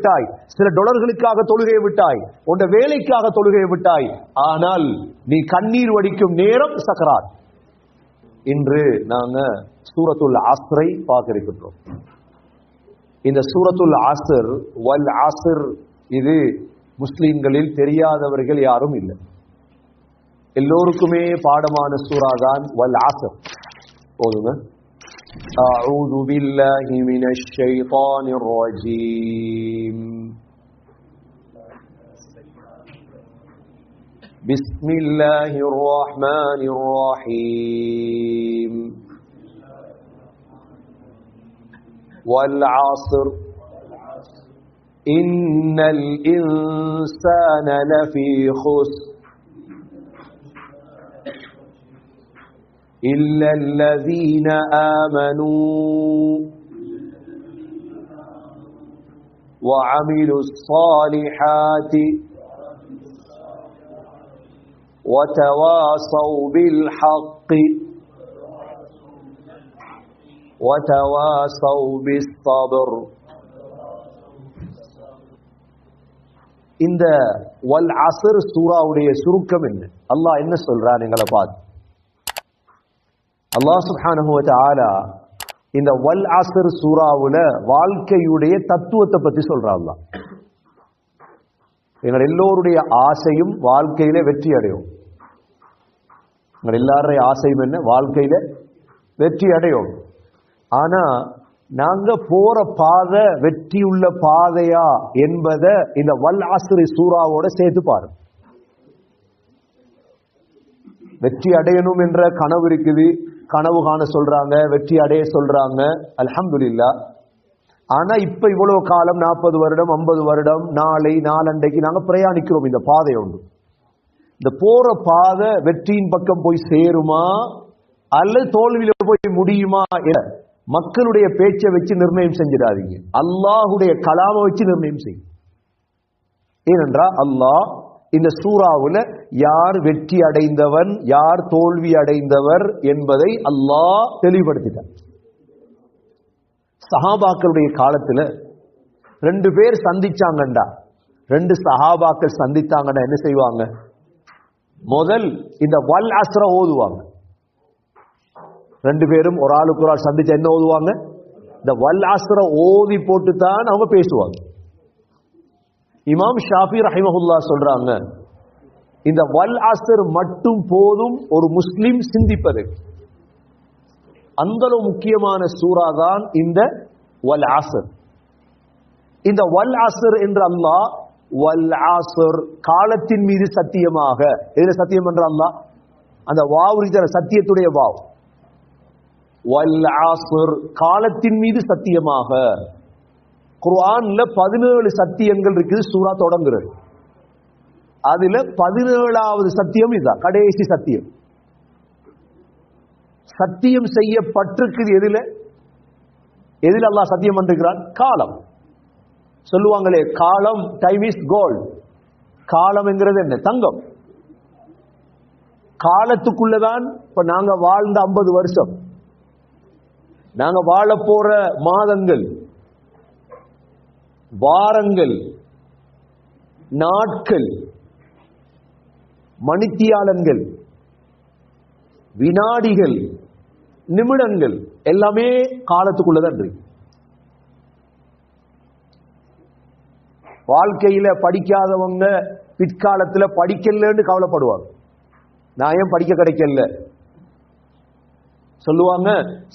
விட்டாய், சில டாலர்களுக்காக தொழுகையை விட்டாய், உன் வேலைக்காக தொழுகையை விட்டாய், ஆனால் நீ கண்ணீர் வடிக்கும் நேரம் சக்கராத். இன்று நாங்க சூரத்துல் அஸ்ரை பார்க்க இருக்கின்றோம். இந்த சூரத்துல் அஸ்ர், வல் அஸ்ர், இது முஸ்லிம்களில் தெரியாதவர்கள் யாரும் இல்லை. எல்லோருக்குமே பாடமான சூரா தான் வல் அஸ்ர். போதுங்க. أعوذ بالله من الشيطان الرجيم. بسم الله الرحمن الرحيم. والعصر إن الإنسان لفي خسر إلا الذين آمنوا وعملوا الصالحات وتواصوا بالحق وتواصوا بالصبر. இந்த வல் அஸ்ர் சூராவுடைய சுருக்கம் என்ன? அல்லாஹ் என்ன சொல்றான் எங்களை பார்த்து? அல்லாஹ் சுப்ஹானஹு வ தஆலா இந்த வல் அஸ்ர் சூராவுல வாழ்க்கையுடைய தத்துவத்தை பத்தி சொல்றான். அல்லாஹ் எங்கள் எல்லோருடைய ஆசையும் வாழ்க்கையில வெற்றி அடையும். எங்கள் எல்லாருடைய ஆசையும் என்ன? வாழ்க்கையில வெற்றி அடையும். ஆனா நாங்க போற பாதை வெற்றியுள்ள பாதையா என்பதை இந்த வல் அஸ்ர் சூராவோட சேர்த்து பாருங்க. வெற்றி அடையணும் என்ற கனவு இருக்குது, கனவு காண சொல்றாங்க, வெற்றி அடைய சொல்றாங்க, அல்ஹம்துலில்லாஹ். ஆனா இப்ப இவ்வளவு காலம் 40 வருடம் 50 வருடம் நாளை நாளண்டைக்கு நாங்க பிரயாணிக்கிறோம் இந்த பாதை உண்டு. இந்த போற பாதை வெற்றியின் பக்கம் போய் சேருமா அல்லது தோல்வியில போய் முடியுமா என மக்களுடைய பேச்சை வச்சு நிர்ணயம் செஞ்சிடாதீங்க. அல்லாஹுடைய கலாமை வச்சு நிர்ணயம் செய்யும். ஏனென்றால் அல்லாஹ் இந்த சூறாவுல யார் வெற்றி அடைந்தவன் யார் தோல்வி அடைந்தவர் என்பதை அல்லாஹ் தெளிவுபடுத்திட்டார். சஹாபாக்களுடைய காலத்துல 2 பேர் சந்திச்சாங்கண்டா, 2 சஹாபாக்கள் சந்தித்தாங்கண்டா என்ன செய்வாங்க? முதல் இந்த வல் அஸ்ர ஓதுவாங்க. 2 பேரும் ஒரு ஆளுக்கு ஒரு ஆள் சந்திச்சா என்ன ஓதுவாங்க? இந்த வல் அஸ்ர ஓதி போட்டு தான் அவங்க பேசுவாங்க. இமாம் ஷாஃபி ரஹிமஹுல்லாஹ் சொல்றாங்க, இந்த வல் அஸ்ர் மட்டும் போதும் ஒரு முஸ்லிம் சிந்திப்பது. அந்த முக்கியமான சூரா தான் இந்த வல் அஸ்ர். இந்த வல் அஸ்ர் என்று அல்லாஹ் வல் அஸ்ர் காலத்தின் மீது சத்தியமாக, எதுல சத்தியம் என்ற அல்லாஹ் அந்த வாவ் சத்தியத்துடைய வாவ். வல் அஸ்ர் காலத்தின் மீது சத்தியமாக. குர்ஆன்ல 17 சத்தியங்கள் இருக்குது. சூரா தொடங்குறது அதுல 17வது சத்தியம் இதுதான், கடைசி சத்தியம். சத்தியம் செய்யப்பட்டிருக்குது எதுல? எதில் அல்லாஹ் சத்தியம் பண்ணிருக்கிறான்? காலம். சொல்லுவாங்களே காலம், டைம் இஸ் கோல்ட். காலம் என்கிறது என்ன? தங்கம். காலத்துக்குள்ளதான் இப்ப நாங்க வாழ்ந்த 50 வருஷம், நாங்க வாழ போற மாதங்கள், வாரங்கள், நாட்கள், மணித்தியாலங்கள், வினாடிகள், நிமிடங்கள் எல்லாமே காலத்துக்குள்ளதான் இருக்கு. வாழ்க்கையில படிக்காதவங்க பிற்காலத்துல படிக்கலன்னு கவலைப்படுவாங்க. நான் ஏன் படிக்க கிடைக்கல சொல்லுவாங்க.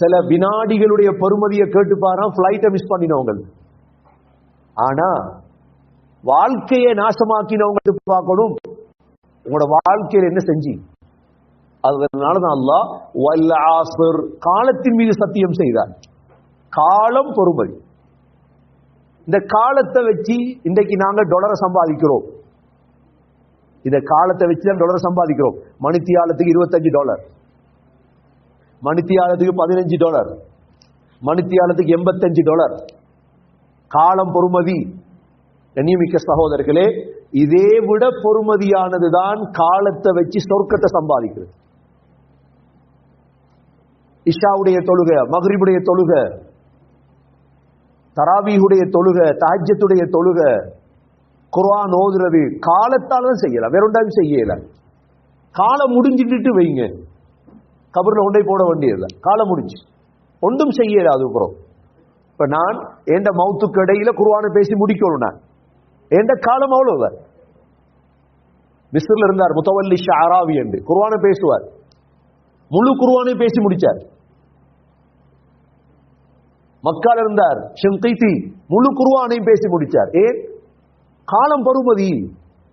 சில வினாடிகளுடைய பெருமதியை கேட்டு பாரு, பிளைட்டை மிஸ் பண்ணினவங்க. ஆனா வாழ்க்கையை நாசமாக்கினவங்க பார்க்கணும், உங்களோட வாழ்க்கையில என்ன செஞ்சு. அதனாலதான் அல்லாஹ் வல் அஸ்ர் காலத்தின் மீது சத்தியம் செய்தார். காலம் பொறுமதி. இந்த காலத்தை வச்சு இன்றைக்கு நாங்க டாலரை சம்பாதிக்கிறோம். இந்த காலத்தை வச்சு தான் டாலரை சம்பாதிக்கிறோம். மணித்தியாலத்துக்கு $25, மணித்தியாலத்துக்கு $15, மணித்தியாலத்துக்கு $85. காலம் பொறுமதி. கண்ணியமிக்க சகோதரர்களே, இதே விட பொறுமதியானதுதான் காலத்தை வச்சு சொர்க்கத்தை சம்பாதிக்கிறது. இஷாவுடைய தொழுகை, மக்ரிபுடைய தொழுகை, தராவீஹுடைய தொழுக, தஹஜ்ஜத்துடைய தொழுக, குர்ஆன் ஓதுறது காலத்தால தான் செய்யலாம், வேற ஒன்றாலும் செய்யல. காலம் முடிஞ்சிட்டு வைங்க, கபர்ல கொண்டே போட வேண்டியதில்லை. காலம் முடிஞ்சு ஒன்றும் செய்யல. அதுக்கப்புறம் இப்ப நான் எந்த மௌத்துக்கு இடையில குர்ஆனை பேசி முடிக்கணும். நான் எந்த காலம் அவ்வளவுதான். மிஸ்ர்ல இருந்தார் முத்தவல்லி ஷஅராவி என்று, குர்ஆனை பேசுவார், முழு குர்ஆனை பேசி முடிச்சார். மக்கால இருந்தார் ஷின்கீதி, முழு குர்ஆனையும் பேசி முடிச்சார். ஏன்? காலம் பருமதி.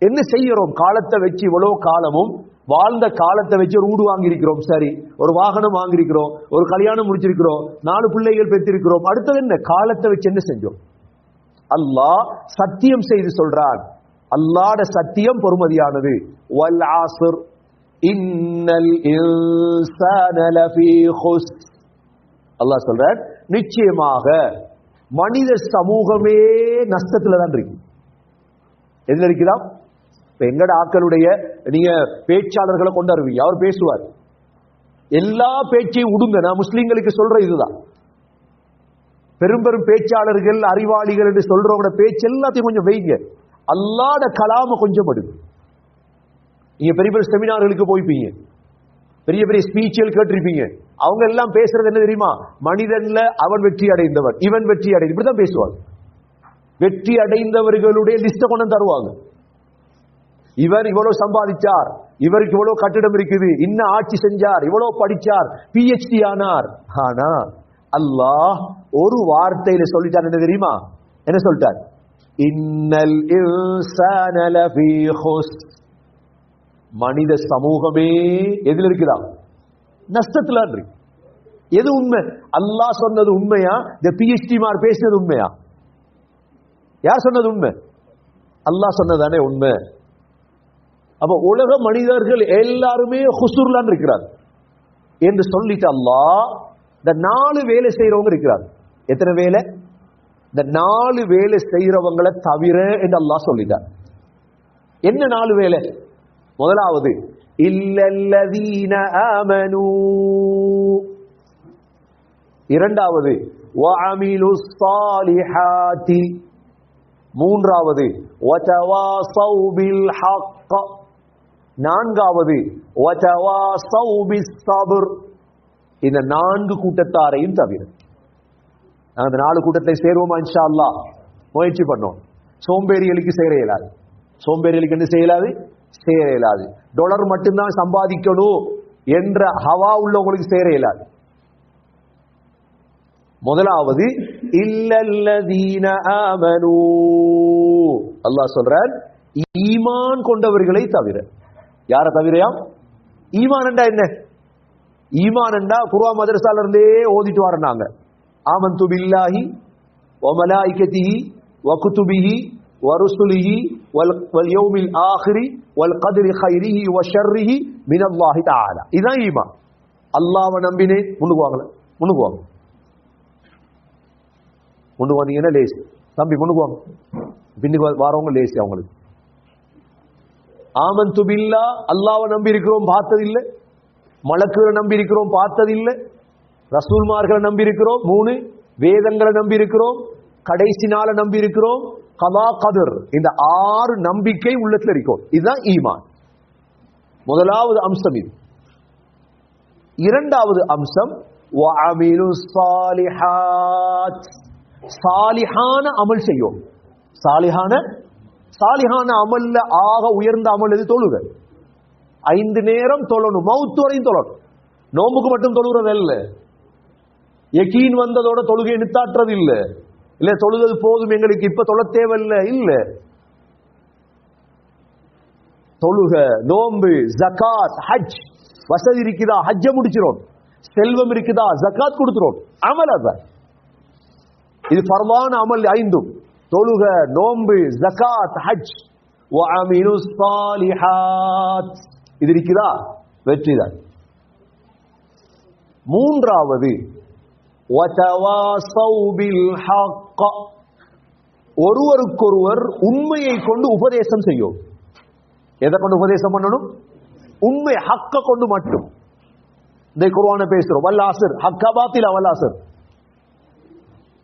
என்ன செய்யறோம்? காலத்தை வச்சு இவ்வளவு காலமும் வாழ்ந்த காலத்தை வச்சு ஒரு வீடு வாங்கியிருக்கிறோம், சரி, ஒரு வாகனம் வாங்கியிருக்கிறோம், ஒரு கல்யாணம் முடிச்சிருக்கிறோம், 4 பிள்ளைகள் பெற்றிருக்கிறோம். அடுத்தது என்ன? காலத்தை வச்சு என்ன செஞ்சோம்? அல்லாஹ் சத்தியம் செய்து சொல்றான். அல்லாஹ்வுடைய சத்தியம் பொறுமதியானது. வல் ஆஸ்ர் இன்னல் இன்சான லஃபீ குஸ்ர். அல்லாஹ் சொல்றான், நிச்சயமாக மனித சமூகமே நஷ்டத்துல தான் இருக்கு. எதுல இருக்குதா? எங்கட ஆக்களுடைய நீங்க பேச்சாளர்களை கொண்டு வருவீங்க, அவர் பேசுவார், எல்லா பேச்சையும் விடுங்க. நான் முஸ்லீம்களுக்கு சொல்ற இதுதான். பெரும் பெரும் பேச்சாளர்கள், அறிவாளிகள் என்று சொல்றவங்க பேச்சு எல்லாத்தையும் கொஞ்சம் வைங்க. அல்லாஹ்வுடைய கலாம கொஞ்சம் எடுங்க. நீங்க பெரிய பெரிய செமினார்களுக்கு போய்ப்பீங்க, பெரிய பெரிய ஸ்பீச்சுகள் கேட்டிருப்பீங்க. அவங்க எல்லாம் பேசுறது என்ன தெரியுமா? மனிதன்ல அவன் வெற்றி அடைந்தவன், இவன் வெற்றி அடைந்த, இப்படிதான் பேசுவாங்க. வெற்றி அடைந்தவர்களுடைய லிஸ்ட கொண்டு தருவாங்க. இவர் இவ்வளவு சம்பாதிச்சார், இவருக்கு இவ்வளவு கட்டிடம் இருக்குது, இன்ன ஆட்சி செஞ்சார், இவ்வளவு படிச்சார், PhD ஆனார். ஆனா அல்லாஹ் ஒரு வார்த்தையில சொல்லிட்டார். என்ன தெரியுமா? என்ன சொல்லிட்டார்? இன்னல் இன்சான லஃபீ குஸ்ர். மனித சமூகமே எதில் இருக்குதா? நஷ்டத்துல இருக்கு. எது உண்மை? அல்லாஹ் சொன்னது உண்மையா? இந்த PhD மார் பேசினது உண்மையா? யார் சொன்னது உண்மை? அல்லாஹ் சொன்னதானே உண்மை. அப்ப உலக மனிதர்கள் எல்லாருமே ஹுசுர்ல இருக்கிறார் என்று சொல்லிட்டு அல்லாஹ் இந்த 4 வேலை செய்யறவங்க இருக்கிறார். எத்தனை வேலை? இந்த 4 வேலை செய்யறவங்களை தவிர என்று அல்லாஹ் சொல்லிட்டார். என்ன 4 வேலை? முதலாவது இல்லல்லதீன ஆமனூ, இரண்டாவது வஅமிலுஸ் ஸாலிஹாத்தி, மூன்றாவது வதவாஸௌ பில் ஹக், நான்காவது வதவாஸௌ பிஸ் ஸப்ர். இந்த 4 கூட்டத்தாரையும் தவிர அந்த 4 கூட்டத்தை சேருவோமா? இன்ஷா அல்லாஹ் முயற்சி பண்ணோம். சோம்பேறிகளுக்கு சேர இயலாது. சோம்பேறிகளுக்கு என்ன செய்யலாது? சேர இயலாது. டாலர் மட்டும்தான் சம்பாதிக்கணும் என்ற ஹவா உள்ளவங்களுக்கு சேர இயலாது. முதலாவது இல்லல்லதீன ஆமனூ, அல்லாஹ் சொல்றான் ஈமான் கொண்டவர்களை தவிர. யார தவிரையா? ஈமான் என்றா என்ன? ஈமான் என்றா குர்ஆன் மதரசால இருந்தே ஓதிட்டு வர்றாங்க. ஆமன்து பில்லாஹி வ மலாயிகத்திஹி வ குதுபிஹி வ ருசுலிஹி வல் யௌமில் ஆகிரி வல் கத்ரி கைரிஹி வ ஷர்ரிஹி மினல்லாஹி தஆலா. இதான் ஈமான். அல்லாஹ்வை நம்பினே. முன்னுக்கு வாங்கல, முன்னுக்கு வாங்க, முன்னுக்கு வந்தீங்கன்னா லேசி. தம்பி முன்னுக்கு வாங்க, பின்னுக்கு வரவங்க லேசி அவங்களுக்கு. ஆமன்து பில்லா, அல்லாஹ்வை நம்பி இருக்கிறோம், பார்த்ததில்லை. மலக்குகளை நம்பி இருக்கிறோம், பார்த்ததில்லை. ரசூல்மார்களை நம்பி இருக்கிறோம், 3 வேதங்களை நம்பி இருக்கிறோம், கடைசி நாளை நம்பி இருக்கிறோம், கதா கதர். இந்த 6 நம்பிக்கை உள்ளத்துல இருக்கும். இதுதான் ஈமான். முதலாவது அம்சம் இது. இரண்டாவது அம்சம் வஅமிலுஸ் ஸாலிஹாத், சாலிஹான அமல் செய்யும். சாலிஹான அமல்ல ஆக உயர்ந்த அமல் எது? தொழுக. 5 நேரம் தொழணும், மவுத் வரையும் தொழணும். நோம்புக்கு மட்டும் தொழுகிறது இல்ல, யகீன் வந்ததோட தொழுகை நிறுத்தாற்றது இல்ல. இல்ல தொழுகிறது போதும் எங்களுக்கு, இப்ப தொழ தேவையில்ல, இல்ல. தொழுக, நோம்பு, ஜகாத், ஹஜ். வசதி இருக்குதா? ஹஜ்ஜ முடிச்சிரோம். செல்வம் இருக்குதா? ஜகாத் கொடுத்துரும். அமல் அதான். இது ஃபர்லான அமல் 5. தொழுக, நோம்பு, ஜகாத், ஹஜ். வஅமிலுஸ் ஸாலிஹாத். இது இருக்குதா? வெற்றிதான். மூன்றாவது வதவாஸௌ பில் ஹக், ஒருவருக்கொருவர் உண்மையை கொண்டு உபதேசம் செய்யும். எதை கொண்டு உபதேசம் பண்ணணும்? உண்மை, ஹக்க கொண்டு மட்டும். இந்த குர்ஆனை பேசுறோம், வல் ஆஸ்ர், ஹக்க பாத்திலா வல் ஆஸ்ர்.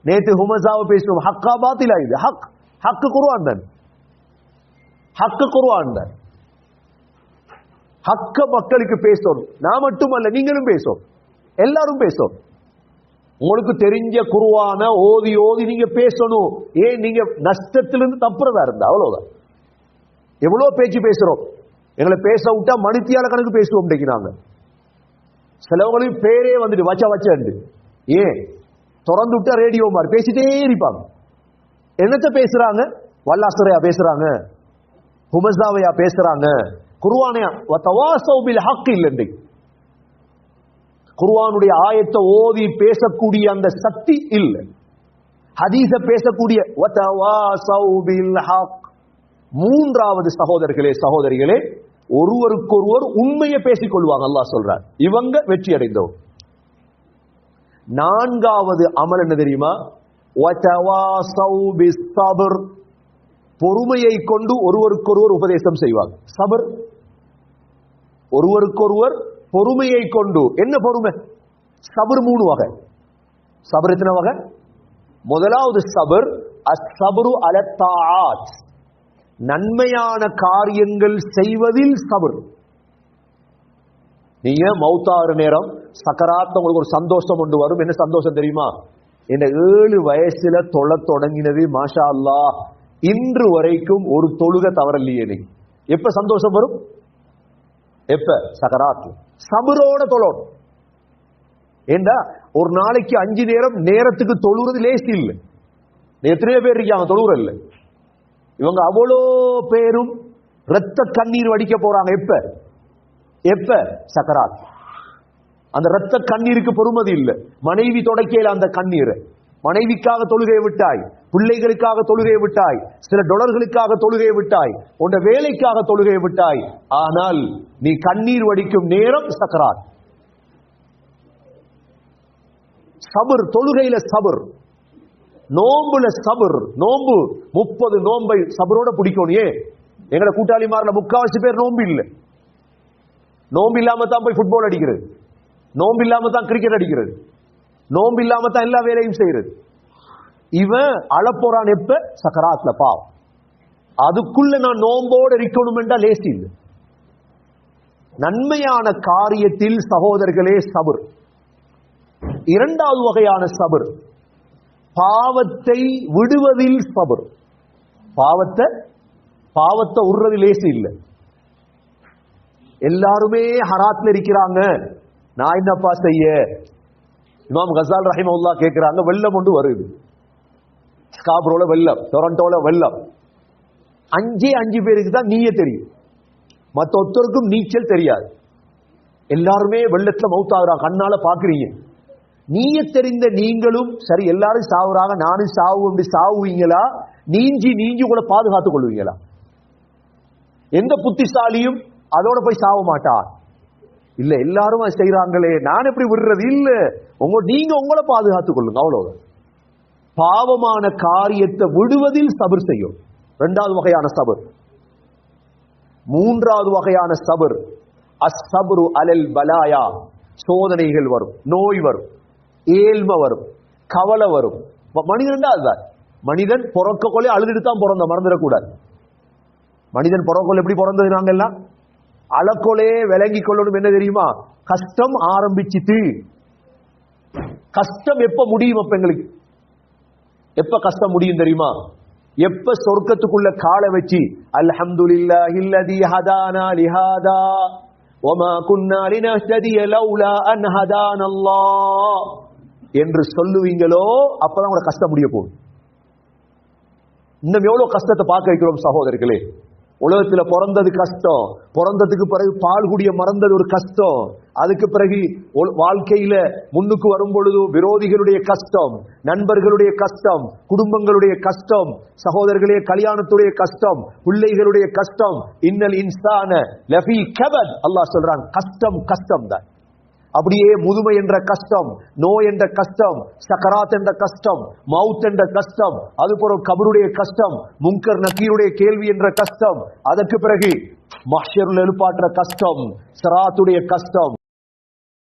நேத்து ஹுமஸாவை பேசணும். ஹக்கா பாத்திலா? இது ஹக். ஹக்கு குர்ஆன் தான். ஹக்கு குர்ஆன் தான். ஹக்க மக்களுக்கு பேசணும். நான் மட்டுமல்ல, நீங்களும் பேசும், எல்லாரும் பேசும். உங்களுக்கு தெரிஞ்ச குர்ஆன ஓதி ஓதி நீங்க பேசணும். ஏன்? நீங்க நஷ்டத்திலிருந்து தப்புறதா இருந்தா அவ்வளவுதான். எவ்வளவு பேச்சு பேசுறோம். எங்களை பேச விட்டா மணித்தியால கணக்கு பேசுவோம். நாங்க சிலவங்களையும் பேரே வந்துட்டு வச்ச வச்சு ஏன் திறந்து விட்டா ரேடியோ மாதிரி பேசிட்டே இருப்பாங்க. என்னத்த பேசுறாங்க? வல்லாசரையா பேசுறாங்க, ஹுமஸாவையா பேசுறாங்க, குர்ஆனையா? வதவாஸௌ பில் ஹக் இல்லைண்டே. குர்ஆனுடைய ஆயத்தை ஓதி பேசக்கூடிய அந்த சக்தி இல்லை. ஹதீஸ பேசக்கூடிய வதவாஸௌ பில் ஹக். மூன்றாவது சகோதரர்களே, சகோதரிகளே, ஒருவருக்கொருவர் உண்மையை பேசிக் கொள்வாங்க. அல்லாஹ் சொல்றார், இவங்க வெற்றி அடைந்தவர். நான்காவது அமல் என்ன தெரியுமா? வதவாஸௌ பிஸ்ஸப்ர். பொறுமையை கொண்டு ஒருவருக்கொருவர் உபதேசம் செய்வாங்க. சபர், ஒருவருக்கொருவர் பொறுமையை கொண்டு. என்ன பொறுமை? சபர் மூணு வகை. சபர் எத்தனை வகை? முதலாவது சபர் அஸ்ஸப்ரு அல தாஆத், நன்மையான காரியங்கள் செய்வதில் சபர். நீங்க மௌத்தாகிற நேரம் சக்கராத் உங்களுக்கு ஒரு சந்தோஷம் கொண்டு வரும். என்ன சந்தோஷம் தெரியுமா? இந்த 7 வயசுல தொழ தொடங்கினது, மாஷா அல்லாஹ், இன்று வரைக்கும் ஒரு தொழுகை தவறலையே. நீ எப்ப சந்தோஷம் வரும்? எப்ப? சக்கராத். சபரோட தொழணும். ஏண்டா ஒரு நாளைக்கு 5 நேரம் நேரத்துக்கு தொழுறது லேசி இல்லை. எத்தனையோ பேர் இருக்காங்க தொழுற இல்லை. இவங்க அவ்வளோ பேரும் ரத்த கண்ணீர் வடிக்க போறாங்க. எப்ப? எப்ப? சக்கராத். அந்த ரத்த கண்ணீருக்கு பொறுமதி இல்லை. மனைவி தொடக்கையில அந்த கண்ணீர், மனைவிக்காக தொழுகையை விட்டாய், பிள்ளைகளுக்காக தொழுகையை விட்டாய், சில டாலர்களுக்காக தொழுகையை விட்டாய், உன்ன வேலைக்காக தொழுகையை விட்டாய். ஆனால் நீ கண்ணீர் வடிக்கும் நேரம் சக்கராத். சபர், தொழுகையில சபர், நோம்புல சபர். நோம்பு 30 நோம்பை சபரோட பிடிக்கணும். ஏன்? எங்களை கூட்டாளிமார்ல 3/4 பேர் நோம்பு இல்லை. நோம்பு இல்லாம தான் போய் ஃபுட்பால் அடிக்கிறது, நோம்பு இல்லாம தான் கிரிக்கெட் அடிக்கிறது, நோம்பு இல்லாம தான் எல்லா வேலையும் செய்யறது. இவன் அழப்போறான் எப்ப? சக்கராத்ல. பாவம். அதுக்குள்ள நான் நோம்போடு இருக்கணும் என்றா லேசி இல்லை. நன்மையான காரியத்தில் சகோதரர்களே சபர். இரண்டாவது வகையான சபர் பாவத்தை விடுவதில் சபர். பாவத்தை உடுறது லேசி இல்லை. எல்லாருமே ஹராத்ல இருக்கிறாங்க, நான் என்னப்பா செய்ய? இமாம் கசால் ரஹிமஹுல்லாஹ் கேட்கிறாங்க, வெள்ளம் ஒன்று வருது, ஸ்காப்ரோல வெள்ளம், டொரண்டோல வெள்ளம். 5 பேருக்கு தான் நீயே தெரியும், மற்ற ஒருத்தருக்கும் நீச்சல் தெரியாது. எல்லாருமே வெள்ளத்துல மௌத்தாகிறாங்க, கண்ணால பாக்குறீங்க. நீய தெரிந்த நீங்களும் சரி எல்லாரும் சாவுறாங்க, நானும் சாவு சாவுவீங்களா? நீஞ்சி கூட பாதுகாத்துக் கொள்வீங்களா? எந்த புத்திசாலியும் அதோட போய் சாவ மாட்டான். இல்ல, எல்லாரும் செய்யறாங்களே, நான் எப்படி விடுறது? இல்ல, நீங்க உங்களை பாதுகாத்துக் கொள்ளுங்க, அவ்வளவு. பாவமான காரியத்தை விடுவதில் சபர் செய்யும். இரண்டாவது வகையான சபர். மூன்றாவது வகையான சபர் அஸ்ஸப்ரு அலல் பலாயா. சோதனைகள் வரும், நோய் வரும், ஏழ்மை வரும், கவலை வரும். மனிதன் அதுதான். மனிதன் பிறக்க கொள்ளே அழுதுட்டு தான் பிறந்த, மறந்துடக்கூடாது. மனிதன் பிறக்கொள்ள எப்படி பிறந்தது? நாங்கெல்லாம் அழக்கொலே விளங்கி கொள்ளணும். என்ன தெரியுமா? கஷ்டம் ஆரம்பிச்சுட்டு. கஷ்டம் எப்ப முடியும்? அப்ப எங்களுக்கு எப்ப கஷ்டம் முடியும் தெரியுமா? எப்ப சொர்க்கத்துக்குள்ள காலை வச்சு அல்ஹம்துலில்லாஹில்லதி ஹதானா லிஹாதா வமா குன்னா லினஹ்ததிய லௌலா அன் ஹதானல்லாஹ் என்று சொல்லுவீங்களோ அப்பதான் உங்க கஷ்டம் முடிய போகுது. இன்னும் எவ்வளவு கஷ்டத்தை பார்க்க வைக்கிறோம் சகோதரர்களே. உலகத்துல பிறந்தது கஷ்டம், பிறந்ததுக்கு பிறகு பால் குடிய மறந்தது ஒரு கஷ்டம், அதுக்கு பிறகு வாழ்க்கையில முன்னுக்கு வரும் பொழுது விரோதிகளுடைய கஷ்டம், நண்பர்களுடைய கஷ்டம், குடும்பங்களுடைய கஷ்டம், சகோதரர்களே கல்யாணத்துடைய கஷ்டம், பிள்ளைகளுடைய கஷ்டம். இன்னல் இன்சான லஃபீ கபத். அல்லாஹ் சொல்றான், கஷ்டம் கஷ்டம் தான். அப்படியே முதுமை என்ற கஷ்டம், நோய் என்ற கஷ்டம், சக்கராத் என்ற கஷ்டம், மவுத் என்ற கஷ்டம், அதுபோல கபருடைய கஷ்டம், முன்கர் நக்கீருடைய கேள்வி என்ற கஷ்டம், அதற்கு பிறகு மஹ்ஷருல் எழுப்பாற்ற கஷ்டம், சிராத்துடைய கஷ்டம்.